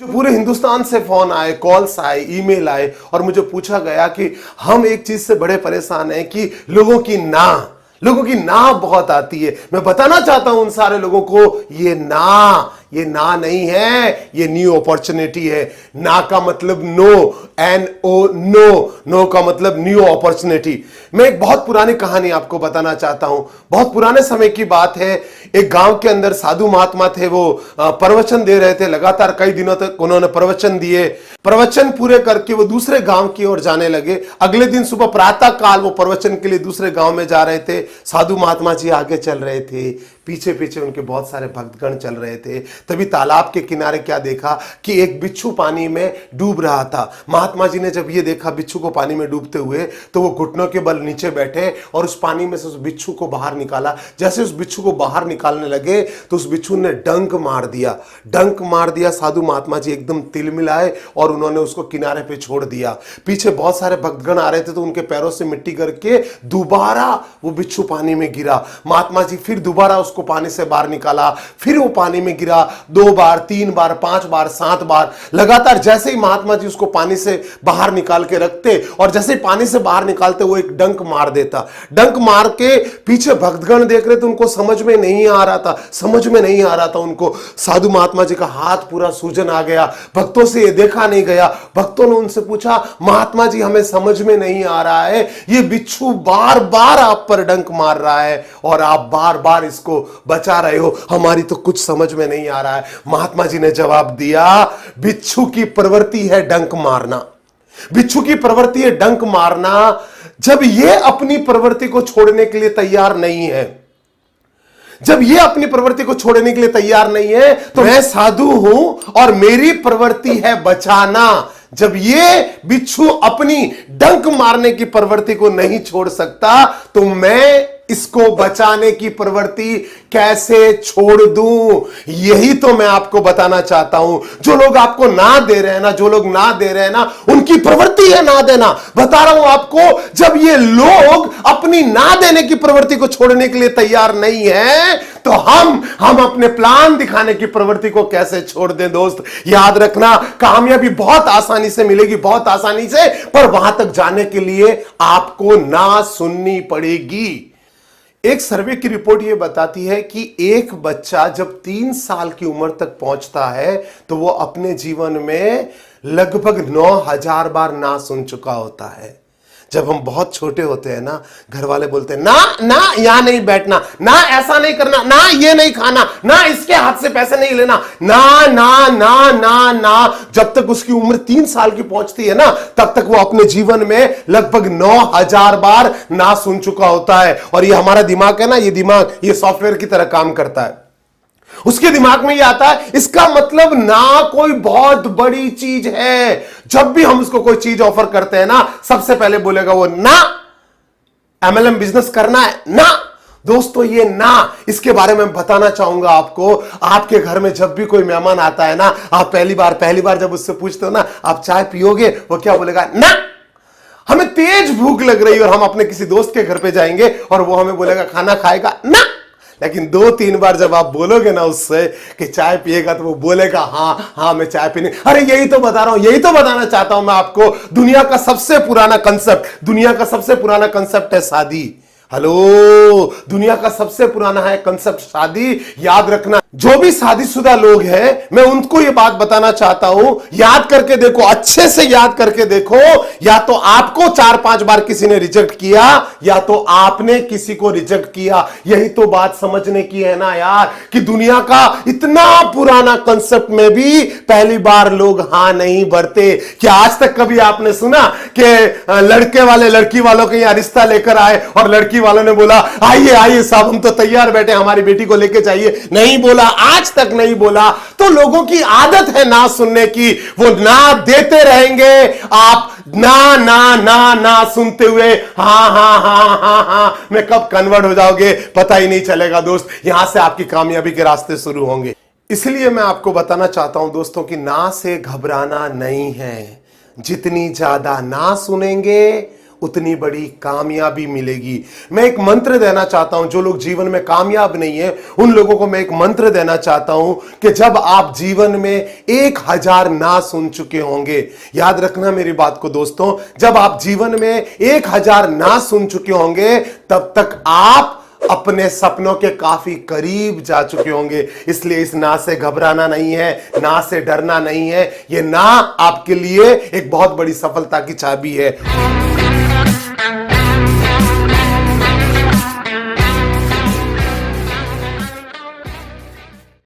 जो पूरे हिंदुस्तान से फोन आए, कॉल्स आए, ईमेल आए और मुझे पूछा गया कि हम एक चीज से बड़े परेशान हैं कि लोगों की ना बहुत आती है। मैं बताना चाहता हूं उन सारे लोगों को, ये ना नहीं है, ये न्यू अपॉर्चुनिटी है। ना का मतलब नो, NO, नो का मतलब न्यू अपॉर्चुनिटी। मैं एक बहुत पुरानी कहानी आपको बताना चाहता हूं। बहुत पुराने समय की बात है। एक गांव के अंदर साधु महात्मा थे, वो प्रवचन दे रहे थे। लगातार कई दिनों तक उन्होंने प्रवचन दिए। प्रवचन पूरे करके वो दूसरे गांव की ओर जाने लगे। अगले दिन सुबह प्रातः काल वो प्रवचन के लिए दूसरे गांव में जा रहे थे। साधु महात्मा जी आगे चल रहे थे, पीछे पीछे उनके बहुत सारे भक्तगण चल रहे थे। तभी तालाब के किनारे क्या देखा कि एक बिच्छू पानी में डूब रहा था। महात्मा जी ने जब ये देखा बिच्छू को पानी में डूबते हुए, तो वो घुटनों के बल नीचे बैठे और उस पानी में से उस बिच्छू को बाहर निकाला। जैसे उस बिच्छू को बाहर निकालने लगे तो उस बिच्छू ने डंक मार दिया। साधु महात्मा जी एकदम तिलमिलाए और उन्होंने उसको किनारे पे छोड़ दिया। पीछे बहुत सारे भक्तगण आ रहे थे, तो उनके पैरों से मिट्टी करके दोबारा वो बिच्छू पानी में गिरा। महात्मा जी फिर दोबारा उसको पानी से बाहर निकाला, फिर वो पानी में गिरा 2 बार, 3 बार, 5 बार, 7 बार लगातार। जैसे ही महात्मा जी उसको पानी से बाहर निकाल के रखते और जैसे ही पानी से बाहर निकालते, वो एक डंक मार देता। डंक मार के पीछे भक्तगण देख रहे थे, उनको समझ में नहीं आ रहा था उनको। साधु महात्मा जी का हाथ पूरा सूजन आ गया। भक्तों से ये देखा नहीं गया। भक्तों ने उनसे पूछा, महात्मा जी हमें समझ में नहीं आ रहा है, ये बिच्छू बार बार आप पर डंक मार रहा है और आप बार बार इसको बचा रहे हो, हमारी तो कुछ समझ में नहीं आ रहा है। महात्मा जी ने जवाब दिया, बिच्छू की प्रवृत्ति है डंक मारना। बिच्छू की प्रवृत्ति है डंक मारना। जब ये अपनी प्रवृत्ति को छोड़ने के लिए तैयार नहीं है, तो मैं साधु हूं और मेरी प्रवृत्ति है बचाना। जब ये बिच्छू अपनी डंक मारने की प्रवृत्ति को नहीं छोड़ सकता, तो मैं इसको बचाने की प्रवृत्ति कैसे छोड़ दूं? यही तो मैं आपको बताना चाहता हूं। जो लोग आपको ना दे रहे हैं ना, उनकी प्रवृत्ति है ना देना। बता रहा हूं आपको, जब ये लोग अपनी ना देने की प्रवृत्ति को छोड़ने के लिए तैयार नहीं है, तो हम अपने प्लान दिखाने की प्रवृत्ति को कैसे छोड़ दें? दोस्त याद रखना, कामयाबी बहुत आसानी से मिलेगी, बहुत आसानी से, पर वहां तक जाने के लिए आपको ना सुननी पड़ेगी। एक सर्वे की रिपोर्ट यह बताती है कि एक बच्चा जब 3 साल की उम्र तक पहुंचता है, तो वो अपने जीवन में लगभग 9000 बार ना सुन चुका होता है। जब हम बहुत छोटे होते हैं ना, घर वाले बोलते हैं ना यहां नहीं बैठना, ना ऐसा नहीं करना, ना ये नहीं खाना, ना इसके हाथ से पैसे नहीं लेना, ना। जब तक उसकी उम्र 3 साल की पहुंचती है ना, तब तक वो अपने जीवन में लगभग 9000 बार ना सुन चुका होता है। और ये हमारा दिमाग है ना, ये दिमाग ये सॉफ्टवेयर की तरह काम करता है। उसके दिमाग में ये आता है, इसका मतलब ना कोई बहुत बड़ी चीज है। जब भी हम उसको कोई चीज ऑफर करते हैं ना, सबसे पहले बोलेगा वो ना, MLM बिजनेस करना है ना। दोस्तों ये ना, इसके बारे में बताना चाहूंगा आपको। आपके घर में जब भी कोई मेहमान आता है ना, आप पहली बार जब उससे पूछते हो ना, आप चाय पियोगे, वो क्या बोलेगा? ना। हमें तेज भूख लग रही है और हम अपने किसी दोस्त के घर पे जाएंगे और वो हमें बोलेगा खाना खाएगा ना। लेकिन 2-3 बार जब आप बोलोगे ना उससे कि चाय पिएगा, तो वो बोलेगा हाँ मैं चाय पीने। अरे यही तो बता रहा हूं, यही तो बताना चाहता हूं मैं आपको। दुनिया का सबसे पुराना कंसेप्ट है शादी। हेलो, दुनिया का सबसे पुराना है कंसेप्ट शादी। याद रखना, जो भी शादीशुदा लोग हैं, मैं उनको ये बात बताना चाहता हूं, याद करके देखो, अच्छे से याद करके देखो। या तो आपको 4-5 बार किसी ने रिजेक्ट किया, या तो आपने किसी को रिजेक्ट किया। यही तो बात समझने की है ना यार, कि दुनिया का इतना पुराना कंसेप्ट में भी पहली बार लोग हां नहीं भरते। क्या आज तक कभी आपने सुना कि लड़के वाले लड़की वालों के यहां रिश्ता लेकर आए और लड़की वालों ने बोला आइए साहब, हम तो तैयार बैठे, हमारी बेटी को लेके जाइए? नहीं बोला, आज तक नहीं बोला। तो लोगों की आदत है ना सुनने की, वो ना देते रहेंगे। आप ना सुनते हुए हाँ में कब कन्वर्ट हो जाओगे पता ही नहीं चलेगा दोस्त। यहां से आपकी कामयाबी के रास्ते शुरू होंगे। इसलिए मैं आपको बताना चाहता हूं दोस्तों कि ना से घबराना नहीं है। जितनी ज्यादा ना सुनेंगे, उतनी बड़ी कामयाबी मिलेगी। मैं एक मंत्र देना चाहता हूं, जो लोग जीवन में कामयाब नहीं है उन लोगों को मैं एक मंत्र देना चाहता हूं कि जब आप जीवन में 1000 ना सुन चुके होंगे, याद रखना मेरी बात को दोस्तों, जब आप जीवन में 1000 ना सुन चुके होंगे तब तक आप अपने सपनों के काफी करीब जा चुके होंगे। इसलिए इस ना से घबराना नहीं है, ना से डरना नहीं है। यह ना आपके लिए एक बहुत बड़ी सफलता की चाबी है।